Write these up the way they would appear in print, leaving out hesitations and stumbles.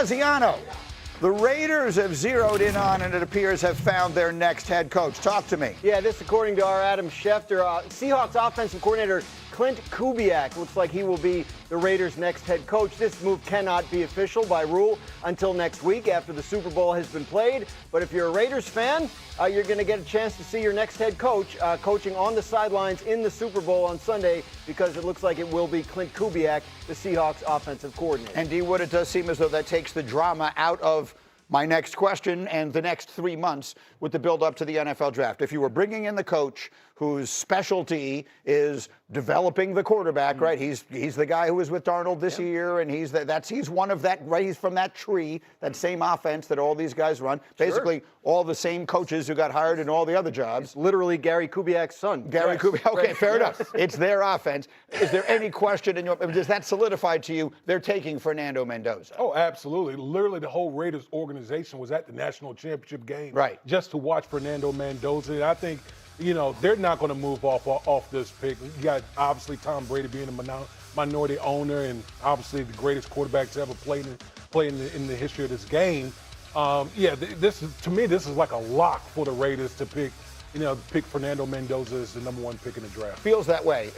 Graziano, the Raiders have zeroed in on and it appears have found their next head coach. Talk to me. Yeah, this according to our Adam Schefter. Seahawks offensive coordinator Clint Kubiak looks like he will be the Raiders' next head coach. This move cannot be official by rule until next week after the Super Bowl has been played. But if you're a Raiders fan, you're going to get a chance to see your next head coach coaching on the sidelines in the Super Bowl on Sunday, because it looks like it will be Clint Kubiak, the Seahawks offensive coordinator. And D Wood, it does seem as though that takes the drama out of my next question and the next 3 months with the build-up to the NFL draft. If you were bringing in the coach whose specialty is developing the quarterback, right? He's the guy who was with Darnold this year, and he's one of that, right? He's from that tree, that same offense that all these guys run. Basically, all the same coaches who got hired in all the other jobs. It's literally Gary Kubiak's son. Gary Kubiak. Okay, fair enough. It's their offense. Is there any question in your? Does that solidify to you they're taking Fernando Mendoza? Oh, absolutely. Literally, the whole Raiders organization was at the national championship game, right, just to watch Fernando Mendoza. And I think, they're not going to move off this pick. You got obviously Tom Brady being a minority owner, and obviously the greatest quarterback to ever play in the history of this game. This is like a lock for the Raiders to pick Fernando Mendoza as the #1 pick in the draft. Feels that way,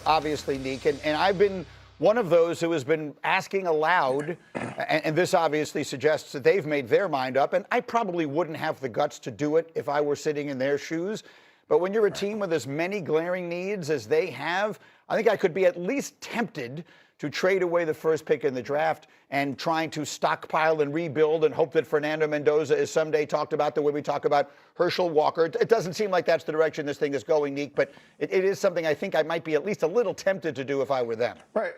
obviously, Neek, and I've been one of those who has been asking aloud, and this obviously suggests that they've made their mind up, and I probably wouldn't have the guts to do it if I were sitting in their shoes. But when you're a team with as many glaring needs as they have, I think I could be at least tempted to trade away the first pick in the draft and trying to stockpile and rebuild and hope that Fernando Mendoza is someday talked about the way we talk about Herschel Walker. It doesn't seem like that's the direction this thing is going, Neek, but it is something I think I might be at least a little tempted to do if I were them. Right.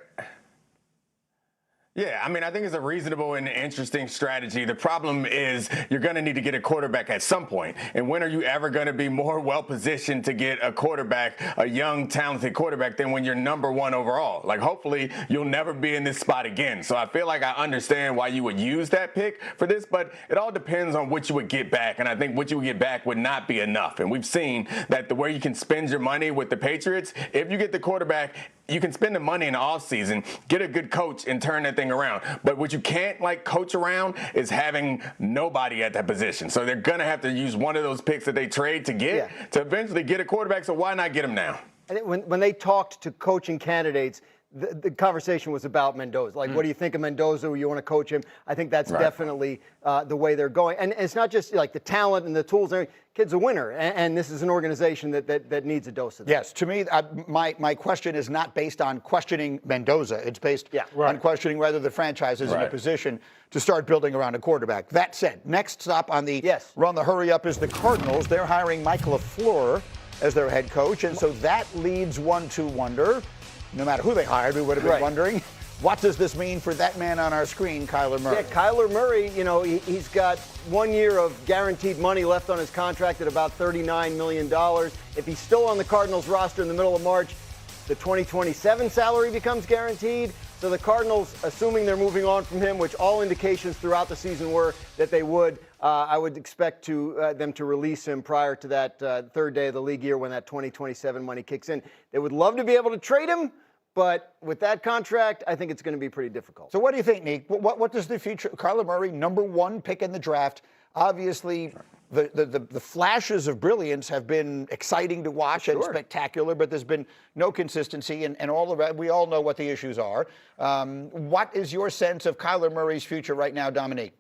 Yeah, I mean, I think it's a reasonable and interesting strategy. The problem is you're going to need to get a quarterback at some point. And when are you ever going to be more well-positioned to get a quarterback, a young, talented quarterback, than when you're #1 overall? Like, hopefully you'll never be in this spot again. So I feel like I understand why you would use that pick for this, but it all depends on what you would get back. And I think what you would get back would not be enough. And we've seen that the way you can spend your money with the Patriots, if you get the quarterback, you can spend the money in the offseason, get a good coach, and turn that thing around. But what you can't, coach around is having nobody at that position. So they're going to have to use one of those picks that they trade to to eventually get a quarterback. So why not get him now? I think when they talked to coaching candidates, the conversation was about Mendoza. What do you think of Mendoza? You want to coach him? I think that's definitely the way they're going. And it's not just the talent and the tools. Kid's a winner, and this is an organization that needs a dose of that. Yes, to me, my question is not based on questioning Mendoza. It's based on questioning whether the franchise is in a position to start building around a quarterback. That said, next stop on the run the hurry up is the Cardinals. They're hiring Mike LaFleur as their head coach, and so that leads one to wonder, no matter who they hired, we would have been wondering, what does this mean for that man on our screen, Kyler Murray? Yeah, Kyler Murray, he's got 1 year of guaranteed money left on his contract at about $39 million. If he's still on the Cardinals roster in the middle of March, the 2027 salary becomes guaranteed. So the Cardinals, assuming they're moving on from him, which all indications throughout the season were that they would, I would expect them to release him prior to that third day of the league year when that 2027 money kicks in. They would love to be able to trade him, but with that contract, I think it's going to be pretty difficult. So what do you think, Neek? What does the future, Kyler Murray, #1 pick in the draft, obviously the flashes of brilliance have been exciting to watch and spectacular, but there's been no consistency and all the rest. We all know what the issues are. What is your sense of Kyler Murray's future right now, Dominique?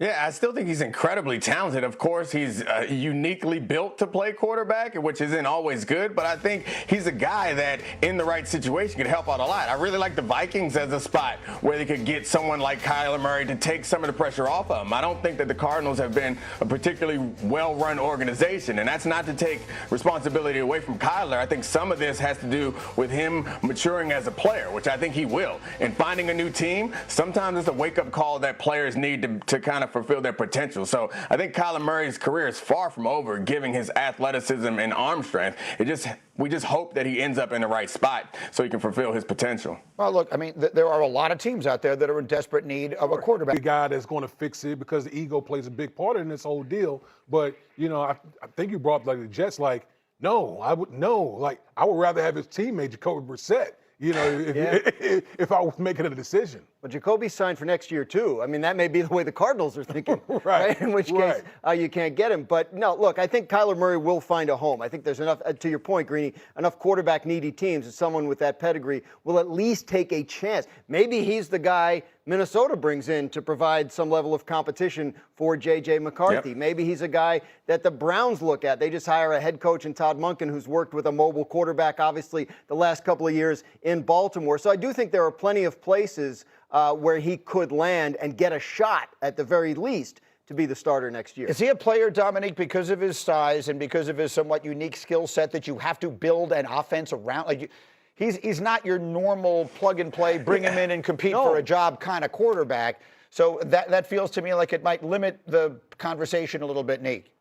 Yeah, I still think he's incredibly talented. Of course, he's uniquely built to play quarterback, which isn't always good, but I think he's a guy that, in the right situation, could help out a lot. I really like the Vikings as a spot where they could get someone like Kyler Murray to take some of the pressure off of him. I don't think that the Cardinals have been a particularly well-run organization, and that's not to take responsibility away from Kyler. I think some of this has to do with him maturing as a player, which I think he will. And finding a new team, sometimes it's a wake-up call that players need to kind of fulfill their potential. So I think Kyler Murray's career is far from over, given his athleticism and arm strength. We just hope that he ends up in the right spot so he can fulfill his potential. Well, look, I mean, there are a lot of teams out there that are in desperate need of a quarterback. The guy that's going to fix it, because the ego plays a big part in this whole deal. But, I think you brought up the Jets, no, I would rather have his teammate, Jacoby Brissett, if I was making a decision. Well, Jacoby signed for next year, too. I mean, that may be the way the Cardinals are thinking, right? In which case, you can't get him. But, no, look, I think Kyler Murray will find a home. I think there's enough, to your point, Greeny, enough quarterback-needy teams that someone with that pedigree will at least take a chance. Maybe he's the guy Minnesota brings in to provide some level of competition for J.J. McCarthy. Yep. Maybe he's a guy that the Browns look at. They just hire a head coach in Todd Monken who's worked with a mobile quarterback, obviously, the last couple of years in Baltimore. So I do think there are plenty of places where he could land and get a shot, at the very least, to be the starter next year. Is he a player, Dominique, because of his size and because of his somewhat unique skill set that you have to build an offense around? Like, he's not your normal plug-and-play, bring him in and compete for a job kind of quarterback. So that feels to me like it might limit the conversation a little bit, Neek.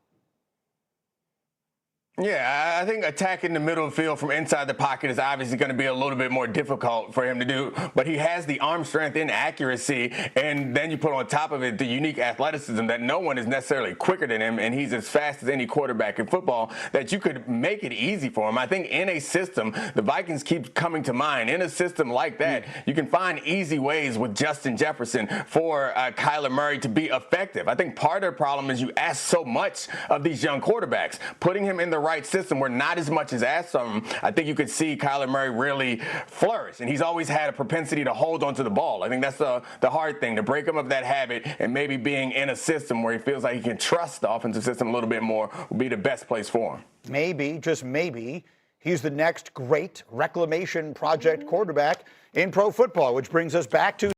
Yeah, I think attacking the middle field from inside the pocket is obviously going to be a little bit more difficult for him to do, but he has the arm strength and accuracy, and then you put on top of it the unique athleticism that no one is necessarily quicker than him, and he's as fast as any quarterback in football, that you could make it easy for him. I think in a system, the Vikings keep coming to mind, in a system like that, you can find easy ways with Justin Jefferson for Kyler Murray to be effective. I think part of the problem is you ask so much of these young quarterbacks. Putting him in the right system where not as much is asked of him, I think you could see Kyler Murray really flourish. And he's always had a propensity to hold onto the ball. I think that's the hard thing, to break him of that habit, and maybe being in a system where he feels like he can trust the offensive system a little bit more would be the best place for him. Maybe, just maybe, he's the next great reclamation project quarterback in pro football, which brings us back to